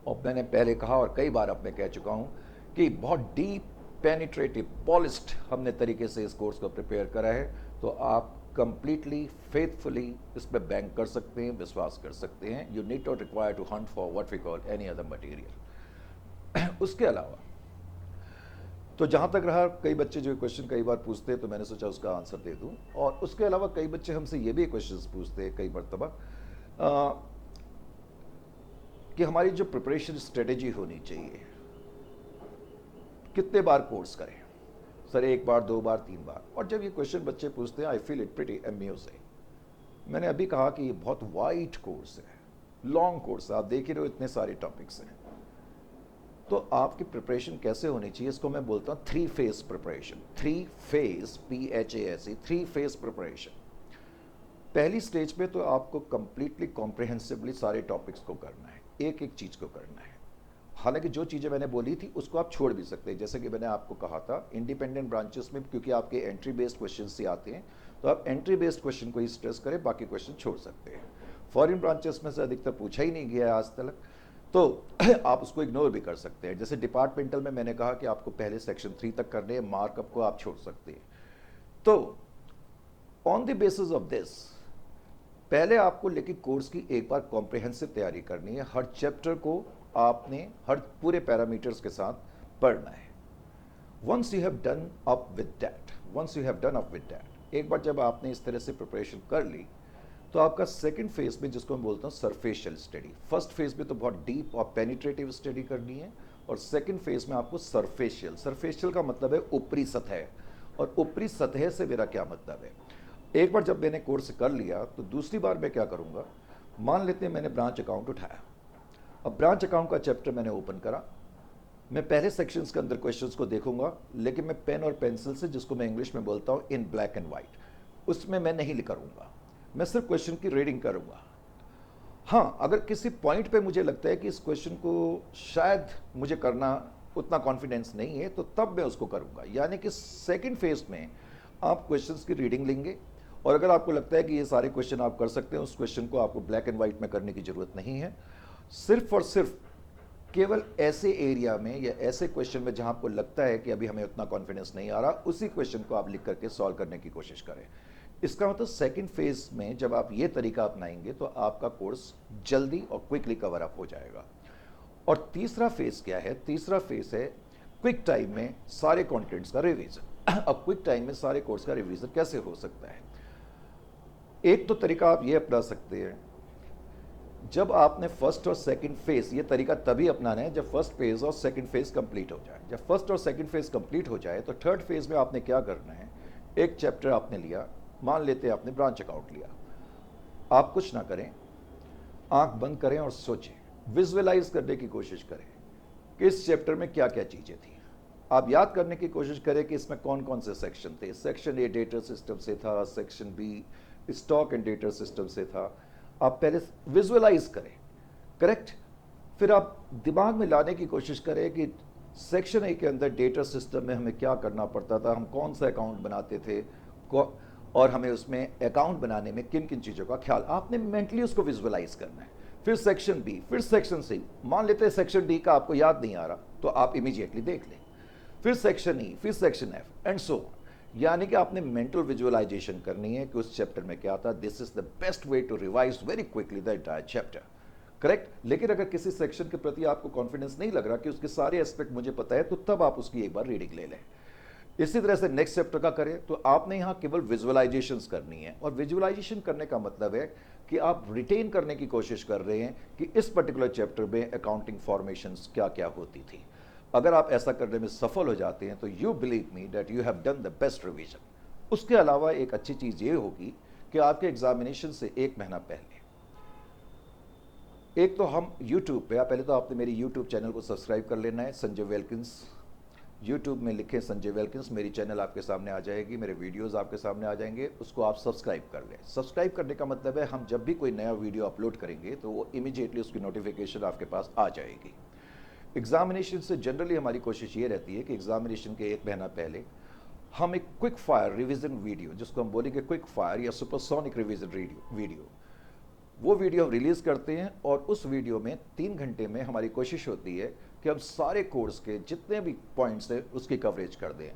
और मैंने पहले कहा और कई बार अब मैं कह चुका हूँ कि बहुत डीप पेनिट्रेटिव पॉलिश्ड हमने तरीके से इस कोर्स को प्रिपेयर करा है, तो आप कंप्लीटली फेथफुली इस पर बैंक कर सकते हैं, विश्वास कर सकते हैं। You need not require to hunt for what we call any other material. उसके अलावा तो जहाँ तक रहा, कई बच्चे जो क्वेश्चन कई बार पूछते हैं, तो मैंने सोचा उसका आंसर दे दूँ। और उसके अलावा कई बच्चे हमसे ये भी क्वेश्चंस पूछते हैं कई मरतबा कि हमारी जो प्रिपरेशन स्ट्रेटेजी होनी चाहिए, कितने बार कोर्स करें सर, एक बार, दो बार, तीन बार। और जब ये क्वेश्चन बच्चे पूछते हैं, I feel it pretty amusing. मैंने अभी कहा कि ये बहुत वाइड कोर्स है, लॉन्ग कोर्स है, आप देख ही रहे हो इतने सारे टॉपिक्स हैं। तो आपकी प्रिपरेशन कैसे होनी चाहिए, इसको मैं बोलता हूँ 3 phase preparation. 3 phase PHASE, 3 phase preparation. पहली स्टेज पे तो आपको कंप्लीटली कॉम्प्रिहेंसिवली सारे टॉपिक्स को करना है, एक एक चीज़ को करना है। हालांकि जो चीज़ें मैंने बोली थी उसको आप छोड़ भी सकते हैं, जैसे कि मैंने आपको कहा था इंडिपेंडेंट ब्रांचेस में क्योंकि आपके एंट्री बेस्ड क्वेश्चन से आते हैं, तो आप एंट्री बेस्ड क्वेश्चन को ही स्ट्रेस करें, बाकी क्वेश्चन छोड़ सकते हैं। फॉरेन ब्रांचेस में से अधिकतर पूछा ही नहीं गया आज तक, तो आप उसको इग्नोर भी कर सकते हैं। जैसे डिपार्टमेंटल में मैंने कहा कि आपको पहले सेक्शन 3 तक करने हैं, मार्कअप को आप छोड़ सकते हैं। तो on the basis of this पहले आपको लेकिन कोर्स की एक बार कॉम्प्रिहेंसिव तैयारी करनी है। हर चैप्टर को आपने हर पूरे पैरामीटर्स के साथ पढ़ना है। Once you have done up with that, एक बार जब आपने इस तरह से प्रिपरेशन कर ली, तो आपका सेकंड फेज में, जिसको मैं बोलता हूँ सरफेशियल स्टडी, फर्स्ट फेज में तो बहुत डीप और पेनिट्रेटिव स्टडी करनी है, और सेकंड फेज में आपको सरफेशियल का मतलब है ऊपरी सतह। और ऊपरी सतह से मेरा क्या मतलब है, एक बार जब मैंने कोर्स कर लिया, तो दूसरी बार मैं क्या करूँगा, मान लेते हैं मैंने ब्रांच अकाउंट उठाया। अब ब्रांच अकाउंट का चैप्टर मैंने ओपन करा, मैं पहले सेक्शंस के अंदर क्वेश्चंस को देखूंगा, लेकिन मैं पेन और पेंसिल से, जिसको मैं इंग्लिश में बोलता हूँ इन ब्लैक एंड वाइट, उसमें मैं नहीं करूँगा, मैं सिर्फ क्वेश्चन की रीडिंग करूँगा। हाँ, अगर किसी पॉइंट पे मुझे लगता है कि इस क्वेश्चन को शायद मुझे करना उतना कॉन्फिडेंस नहीं है, तो तब मैं उसको करूँगा। यानी कि सेकेंड फेज में आप क्वेश्चंस की रीडिंग लेंगे, और अगर आपको लगता है कि ये सारे क्वेश्चन आप कर सकते हैं, उस क्वेश्चन को आपको ब्लैक एंड वाइट में करने की ज़रूरत नहीं है। सिर्फ और सिर्फ केवल ऐसे एरिया में या ऐसे क्वेश्चन में जहां आपको लगता है कि अभी हमें उतना कॉन्फिडेंस नहीं आ रहा, उसी क्वेश्चन को आप लिख करके सॉल्व करने की कोशिश करें। इसका मतलब सेकंड फेज में जब आप ये तरीका अपनाएंगे, तो आपका कोर्स जल्दी और क्विकली कवर अप हो जाएगा। और तीसरा फेज क्या है, तीसरा फेज है क्विक टाइम में सारे कंटेंट्स का रिवीजन। अब क्विक टाइम में सारे कोर्स का रिवीजन कैसे हो सकता है, एक तो तरीका आप ये अपना सकते हैं, जब आपने फर्स्ट और सेकंड फेज, ये तरीका तभी अपनाना है जब फर्स्ट फेज और सेकंड फेज कंप्लीट हो जाए। जब फर्स्ट और सेकंड फेज कंप्लीट हो जाए, तो थर्ड फेज में आपने क्या करना है, एक चैप्टर आपने लिया, मान लेते हैं आपने ब्रांच अकाउंट लिया, आप कुछ ना करें, आंख बंद करें और सोचें, विजुअलाइज करने की कोशिश करें कि इस चैप्टर में क्या क्या चीज़ें थी। आप याद करने की कोशिश करें कि इसमें कौन कौन से सेक्शन थे। सेक्शन ए डेटा सिस्टम से था, section B stock and data system से था। आप पहले विजुअलाइज करें, करेक्ट। फिर आप दिमाग में लाने की कोशिश करें कि सेक्शन ए के अंदर डेटा सिस्टम में हमें क्या करना पड़ता था, हम कौन सा अकाउंट बनाते थे, और हमें उसमें अकाउंट बनाने में किन किन चीज़ों का ख्याल, आपने मेंटली उसको विजुअलाइज करना है। फिर सेक्शन बी, फिर सेक्शन सी, मान लेते हैं सेक्शन डी का आपको याद नहीं आ रहा तो आप इमीडिएटली देख लें, फिर सेक्शन ई, फिर सेक्शन एफ एंड सो, यानी कि आपने मेंटल विजुअलाइजेशन करनी है कि उस चैप्टर में क्या था। This is the best way to revise very quickly the entire chapter, correct. लेकिन अगर किसी सेक्शन के प्रति आपको कॉन्फिडेंस नहीं लग रहा कि उसके सारे एस्पेक्ट मुझे पता है, तो तब आप उसकी एक बार रीडिंग ले लें। इसी तरह से नेक्स्ट चैप्टर का करें तो आपने यहां केवल विजुअलाइजेशंस करनी है, और विजुअलाइजेशन करने का मतलब है कि आप रिटेन करने की कोशिश कर रहे हैं कि इस पर्टिकुलर चैप्टर में अकाउंटिंग फॉर्मेशंस क्या क्या होती थी। अगर आप ऐसा करने में सफल हो जाते हैं तो you believe me that you have done the best revision. उसके अलावा एक अच्छी चीज़ ये होगी कि आपके एग्जामिनेशन से एक महीना पहले, एक तो हम यूट्यूब पे, पहले तो आपने मेरी यूट्यूब चैनल को सब्सक्राइब कर लेना है, संजय वेल्किंस। यूट्यूब में लिखें संजय वेल्किंस, मेरी चैनल आपके सामने आ जाएगी, मेरे वीडियोस आपके सामने आ जाएंगे, उसको आप सब्सक्राइब कर लें। सब्सक्राइब करने का मतलब है हम जब भी कोई नया वीडियो अपलोड करेंगे तो वो इमीडिएटली उसकी नोटिफिकेशन आपके पास आ जाएगी। एग्जामिनेशन से जनरली हमारी कोशिश ये रहती है कि एग्जामिनेशन के एक महीना पहले हम एक क्विक फायर रिवीजन वीडियो, जिसको हम बोलेंगे क्विक फायर या सुपरसोनिक रिवीजन वीडियो, वो वीडियो हम रिलीज़ करते हैं। और उस वीडियो में 3 घंटे में हमारी कोशिश होती है कि हम सारे कोर्स के जितने भी पॉइंट्स हैं उसकी कवरेज कर दें।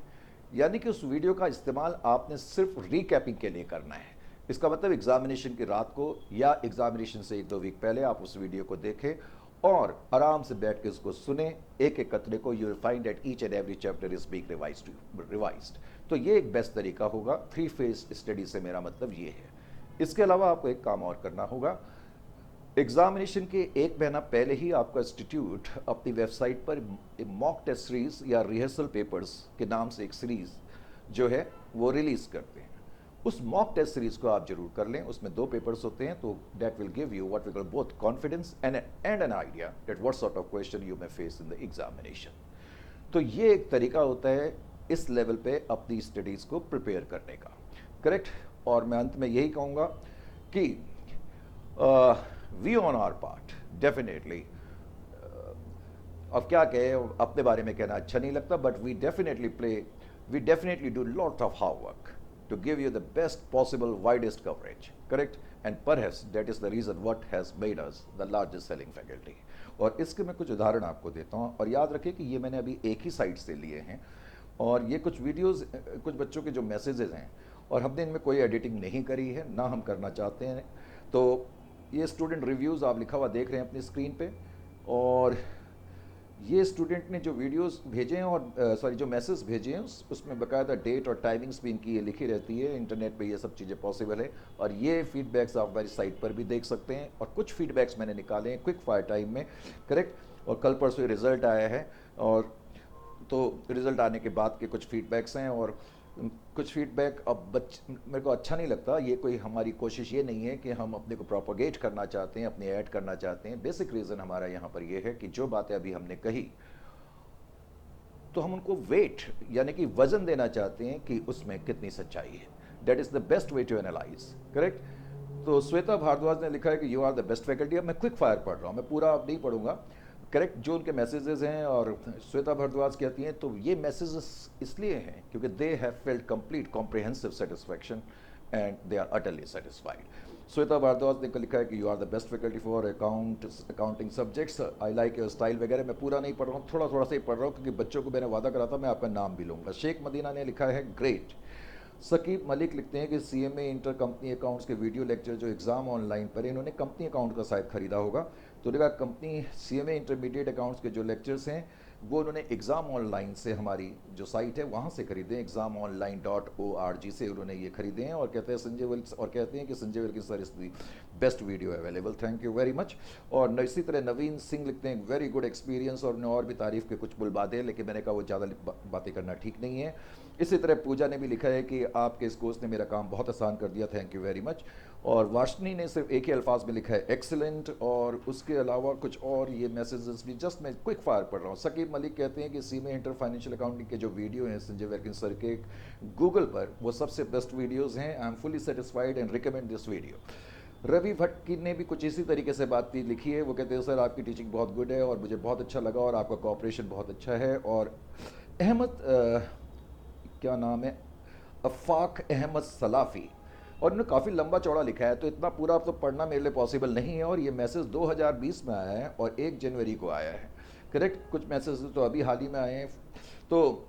यानी कि उस वीडियो का इस्तेमाल आपने सिर्फ रिकैपिंग के लिए करना है। इसका मतलब एग्जामिनेशन की रात को या एग्जामिनेशन से 1-2 वीक पहले आप उस वीडियो को देखें और आराम से बैठ के उसको सुने, एक एक कतरे को। You will find that each and every chapter is being revised. तो ये एक बेस्ट तरीका होगा। 3 फेज स्टडी से मेरा मतलब ये है। इसके अलावा आपको एक काम और करना होगा। एग्जामिनेशन के एक महीना पहले ही आपका इंस्टीट्यूट अपनी वेबसाइट पर मॉक टेस्ट सीरीज या रिहर्सल पेपर्स के नाम से एक सीरीज जो है वो रिलीज करते हैं। उस मॉक टेस्ट सीरीज को आप जरूर कर लें। उसमें 2 पेपर्स होते हैं, तो that will give you what we call both confidence and an idea that what sort of question you may face in the examination. तो ये एक तरीका होता है इस लेवल पे अपनी स्टडीज को प्रिपेयर करने का, करेक्ट। और मैं अंत में यही कहूँगा कि we on our part definitely, अब क्या कहें, अपने बारे में कहना अच्छा नहीं लगता, but we definitely do lot of hard work to give you the best possible widest coverage, correct, and perhaps that is the reason what has made us the largest selling faculty। और इसके मैं कुछ उदाहरण आपको देता हूँ, और याद रखें कि ये मैंने अभी एक ही साइट से लिए हैं, और ये कुछ वीडियोस कुछ बच्चों के जो मैसेजेस हैं, और हमने इनमें कोई एडिटिंग नहीं करी है, ना हम करना चाहते हैं। तो ये स्टूडेंट रिव्यूज़ आप लिखा हुआ देख रहे हैं अपनी स्क्रीन पे, और ये स्टूडेंट ने जो वीडियोस भेजे हैं और सॉरी जो मैसेज भेजे हैं उसमें बकायदा डेट और टाइमिंग्स भी इनकी ये लिखी रहती है। इंटरनेट पे ये सब चीज़ें पॉसिबल है, और ये फीडबैक्स आप हमारी साइट पर भी देख सकते हैं। और कुछ फीडबैक्स मैंने निकाले हैं क्विक फायर टाइम में, करेक्ट। और कल परसों रिज़ल्ट आया है, और तो रिज़ल्ट आने के बाद के कुछ फीडबैक्स हैं, और कुछ फीडबैक अब मेरे को अच्छा नहीं लगता। ये कोई हमारी कोशिश ये नहीं है कि हम अपने को प्रोपोगेट करना चाहते हैं, अपने ऐड करना चाहते हैं। बेसिक रीज़न हमारा यहाँ पर ये है कि जो बातें अभी हमने कही तो हम उनको वेट यानी कि वजन देना चाहते हैं कि उसमें कितनी सच्चाई है। That is the best way to analyse, correct. तो श्वेता भारद्वाज ने लिखा है कि you are the best faculty. अब मैं क्विक फायर पढ़ रहा हूँ, मैं पूरा अब नहीं पढ़ूंगा, करेक्ट, जो उनके मैसेजेस हैं। और श्वेता भारद्वाज कहती हैं तो ये मैसेजेस इसलिए हैं क्योंकि they have felt complete comprehensive satisfaction and they are utterly satisfied. Shweta Bhardwaj ने लिखा है कि you are the best faculty for accounting subjects, I like your style वगैरह। मैं पूरा नहीं पढ़ रहा हूँ, थोड़ा थोड़ा सा ही पढ़ रहा हूँ क्योंकि बच्चों को मैंने वादा करा था मैं आपका नाम भी लूँगा। शेख मदीना ने लिखा है ग्रेट। सकीब मलिक लिखते हैं कि सीएमए इंटर कंपनी अकाउंट्स के वीडियो लेक्चर जो एग्ज़ाम ऑनलाइन पर, इन्होंने कंपनी अकाउंट का शायद खरीदा होगा, तो उन्होंने कहा कंपनी सीएमए इंटरमीडिएट अकाउंट्स के जो लेक्चर्स हैं वो उन्होंने एग्ज़ाम ऑनलाइन से, हमारी जो साइट है वहाँ से खरीदे, examonline.org से उन्होंने ये खरीदे हैं। और कहते हैं Sanjay Wilkins sir is the best video available, thank you very much. और इसी तरह नवीन सिंह लिखते हैं वेरी गुड एक्सपीरियंस, और उन्होंने और भी तारीफ़ के कुछ बुलबादे, लेकिन मैंने कहा वो ज़्यादा बातें करना ठीक नहीं है। इसी तरह पूजा ने भी लिखा है कि आपके इस कोर्स ने मेरा काम बहुत आसान कर दिया, थैंक यू वेरी मच। और वाशनी ने सिर्फ एक ही अल्फाज में लिखा है एक्सीलेंट। और उसके अलावा कुछ और ये मैसेजेस भी जस्ट मैं क्विक फायर पढ़ रहा हूँ। सकीब मलिक कहते हैं कि सीमे इंटर फाइनेंशियल अकाउंटिंग के जो वीडियो हैं संजय वेल्किंस सर के गूगल पर, वो सबसे बेस्ट वीडियोज़ हैं। I am fully satisfied and recommend this video. Ravi Bhatt की ने भी कुछ इसी तरीके से बात लिखी है। वो कहते हैं सर आपकी टीचिंग बहुत गुड है और मुझे बहुत अच्छा लगा और आपका कोऑपरेशन बहुत अच्छा है। और अहमद क्या नाम है, अफ़ाक अहमद सलाफ़ी, और इन्होंने काफ़ी लंबा चौड़ा लिखा है, तो इतना पूरा तो पढ़ना मेरे लिए पॉसिबल नहीं है। और ये मैसेज 2020 में आया है और 1 जनवरी को आया है। करेक्ट, कुछ मैसेज तो अभी हाल ही में आए हैं। तो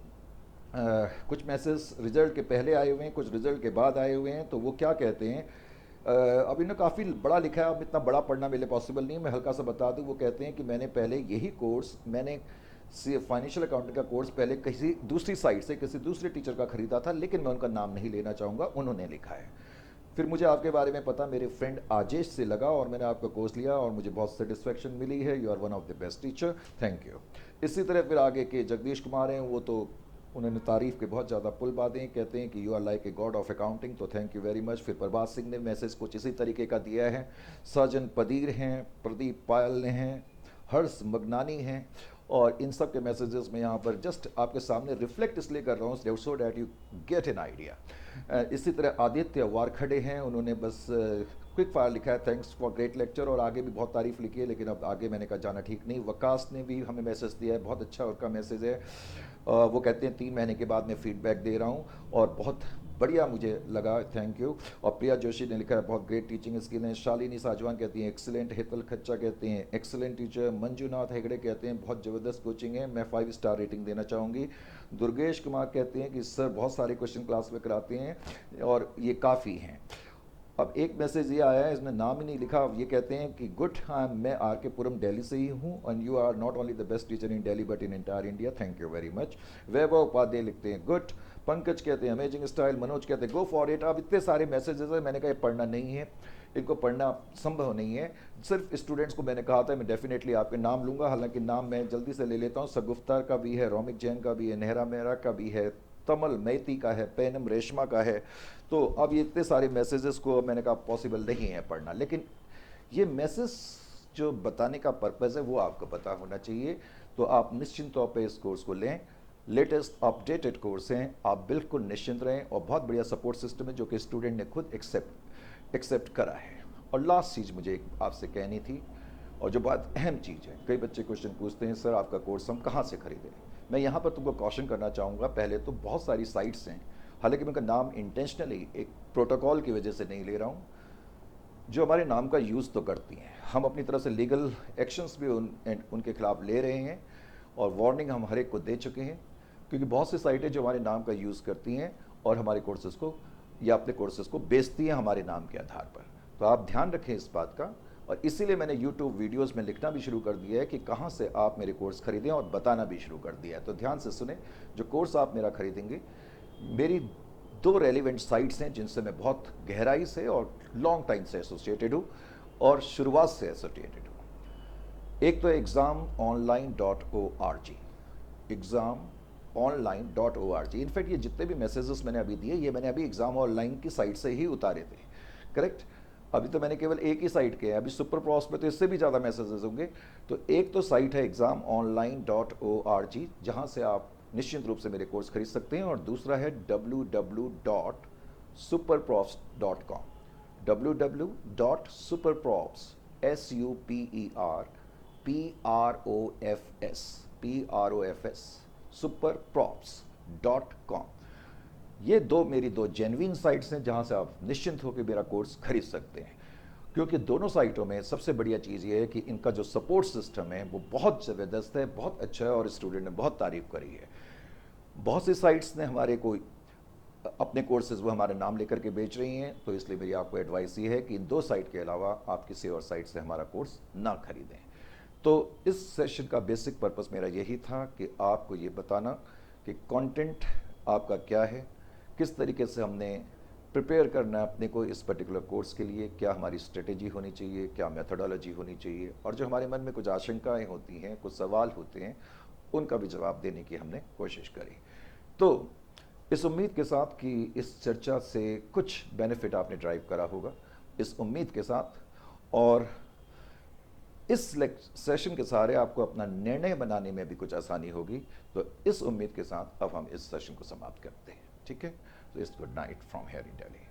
कुछ मैसेज रिजल्ट के पहले आए हुए हैं, कुछ रिजल्ट के बाद आए हुए हैं। तो वो क्या कहते हैं, अब इन्होंने काफ़ी बड़ा लिखा है, अब इतना बड़ा पढ़ना मेरे लिए पॉसिबल नहीं है, मैं हल्का सा बता दूं। वो कहते हैं कि मैंने पहले यही कोर्स, मैंने फाइनेंशियल अकाउंटिंग का कोर्स पहले किसी दूसरी साइट से किसी दूसरे टीचर का खरीदा था, लेकिन मैं उनका नाम नहीं लेना चाहूँगा, उन्होंने लिखा है। फिर मुझे आपके बारे में पता मेरे फ्रेंड आजेश से लगा और मैंने आपका कोर्स लिया और मुझे बहुत सेटिस्फेक्शन मिली है। You are one of the best teacher, thank you. इसी तरह फिर आगे के जगदीश कुमार हैं, वो तो उन्होंने तारीफ़ के बहुत ज़्यादा पुल बातें, कहते हैं कि you are like a god of accounting, तो थैंक यू वेरी मच। फिर प्रभात सिंह ने मैसेज कुछ इसी तरीके का दिया है। सजन पदीर हैं, प्रदीप पायल हैं, हर्ष मगनानी हैं, और इन सब के मैसेजेस में यहाँ पर जस्ट आपके सामने रिफ्लेक्ट इसलिए कर रहा हूँ so that you get an idea. इसी तरह आदित्य वारखड़े हैं, उन्होंने बस क्विक फायर लिखा है, थैंक्स फॉर ग्रेट लेक्चर, और आगे भी बहुत तारीफ लिखी है, लेकिन अब आगे मैंने कहा जाना ठीक नहीं। वकास ने भी हमें मैसेज दिया है, बहुत अच्छा उनका मैसेज है। वो कहते हैं 3 महीने के बाद मैं फीडबैक दे रहा हूँ और बहुत बढ़िया मुझे लगा, थैंक यू। और प्रिया जोशी ने लिखा है बहुत ग्रेट टीचिंग स्किल है। शालिनी साजवान कहती हैं एक्सीलेंट। हेतल खच्चा कहते हैं एक्सीलेंट टीचर। मंजूनाथ हेगड़े कहते हैं बहुत ज़बरदस्त कोचिंग है, मैं 5 स्टार रेटिंग देना चाहूँगी। दुर्गेश कुमार कहते हैं कि सर बहुत सारे क्वेश्चन क्लास में कराते हैं और ये काफ़ी हैं। अब एक मैसेज ये आया है, इसमें नाम ही नहीं लिखा। ये कहते हैं कि गुड, हाँ मैं आर के पुरम दिल्ली से ही हूँ and you are not only the best teacher in Delhi but in entire India, thank you very much. Vaibhav Upadhyay लिखते हैं गुड। पंकज कहते हैं अमेजिंग स्टाइल। मनोज कहते हैं गो फॉर इट। अब इतने सारे मैसेजेस हैं, मैंने कहा ये पढ़ना नहीं है, इनको पढ़ना संभव नहीं है। सिर्फ स्टूडेंट्स को मैंने कहा था मैं डेफिनेटली आपके नाम लूँगा, हालांकि नाम मैं जल्दी से ले लेता हूँ। सगुफ्तार का भी है, रोमिक जैन का भी है, नेहरा मेहरा का भी है, तमल मैती का है, पैनम रेशमा का है। तो अब ये इतने सारे मैसेजेस को मैंने कहा पॉसिबल नहीं है पढ़ना, लेकिन ये मैसेज जो बताने का पर्पज़ है वो आपको पता होना चाहिए। तो आप निश्चिंत तौर पे इस कोर्स को लें, लेटेस्ट अपडेटेड कोर्स हैं, आप बिल्कुल निश्चिंत रहें, और बहुत बढ़िया सपोर्ट सिस्टम है जो कि स्टूडेंट ने खुद एक्सेप्ट करा है। और लास्ट चीज़ मुझे आपसे कहनी थी, और जो बात अहम चीज़ है, कई बच्चे क्वेश्चन पूछते हैं सर आपका कोर्स हम कहाँ से खरीदें। मैं यहाँ पर तुमको कॉशन करना चाहूँगा, पहले तो बहुत सारी साइट्स हैं, हालांकि मैं उनका नाम इंटेंशनली एक प्रोटोकॉल की वजह से नहीं ले रहा हूँ, जो हमारे नाम का यूज़ तो करती हैं। हम अपनी तरफ से लीगल एक्शंस भी उनके खिलाफ ले रहे हैं और वार्निंग हम हर एक को दे चुके हैं, क्योंकि बहुत सी साइटें जो हमारे नाम का यूज़ करती हैं और हमारे कोर्सेज़ को या अपने कोर्सेज़ को बेचती हैं हमारे नाम के आधार पर। तो आप ध्यान रखें इस बात का, और इसीलिए मैंने YouTube वीडियोस में लिखना भी शुरू कर दिया है कि कहाँ से आप मेरे कोर्स खरीदें, और बताना भी शुरू कर दिया है। तो ध्यान से सुने, जो कोर्स आप मेरा खरीदेंगे, मेरी 2 रेलिवेंट साइट्स हैं जिनसे मैं बहुत गहराई से और लॉन्ग टाइम से एसोसिएटेड हूँ और शुरुआत से एसोसिएटेड हूँ। एक तो examonline.org, examonline.org। इनफैक्ट ये जितने भी मैसेजेस मैंने अभी दिए, ये मैंने अभी एग्ज़ाम ऑनलाइन की साइट से ही उतारे थे, करेक्ट। अभी तो मैंने केवल एक ही साइट के हैं, अभी सुपर प्रॉस पे तो इससे भी ज़्यादा मैसेजेस होंगे। तो एक तो साइट है examonline.org, जहाँ से आप निश्चित रूप से मेरे कोर्स खरीद सकते हैं, और दूसरा है www.superprofs.com, www.superprofs superprofs.com। ये मेरी दो जेन्युइन साइट्स हैं जहां से आप निश्चिंत होकर मेरा कोर्स खरीद सकते हैं, क्योंकि दोनों साइटों में सबसे बढ़िया चीज़ ये है कि इनका जो सपोर्ट सिस्टम है वो बहुत ज़बरदस्त है, बहुत अच्छा है, और स्टूडेंट ने बहुत तारीफ़ करी है। बहुत सी साइट्स ने हमारे को अपने कोर्सेज वो हमारे नाम लेकर के बेच रही हैं, तो इसलिए मेरी आपको एडवाइस ये है कि इन 2 साइट के अलावा आप किसी और साइट से हमारा कोर्स ना खरीदें। तो इस सेशन का बेसिक पर्पस मेरा यही था कि आपको ये बताना कि कंटेंट आपका क्या है, किस तरीके से हमने प्रिपेयर करना है अपने को इस पर्टिकुलर कोर्स के लिए, क्या हमारी स्ट्रेटेजी होनी चाहिए, क्या मेथोडोलॉजी होनी चाहिए, और जो हमारे मन में कुछ आशंकाएं होती हैं, कुछ सवाल होते हैं, उनका भी जवाब देने की हमने कोशिश करी। तो इस उम्मीद के साथ कि इस चर्चा से कुछ बेनिफिट आपने ड्राइव करा होगा, इस उम्मीद के साथ, और इस सेशन के सहारे आपको अपना निर्णय बनाने में भी कुछ आसानी होगी। तो इस उम्मीद के साथ अब हम इस सेशन को समाप्त करते हैं, ठीक है। So it's good night from here in Delhi.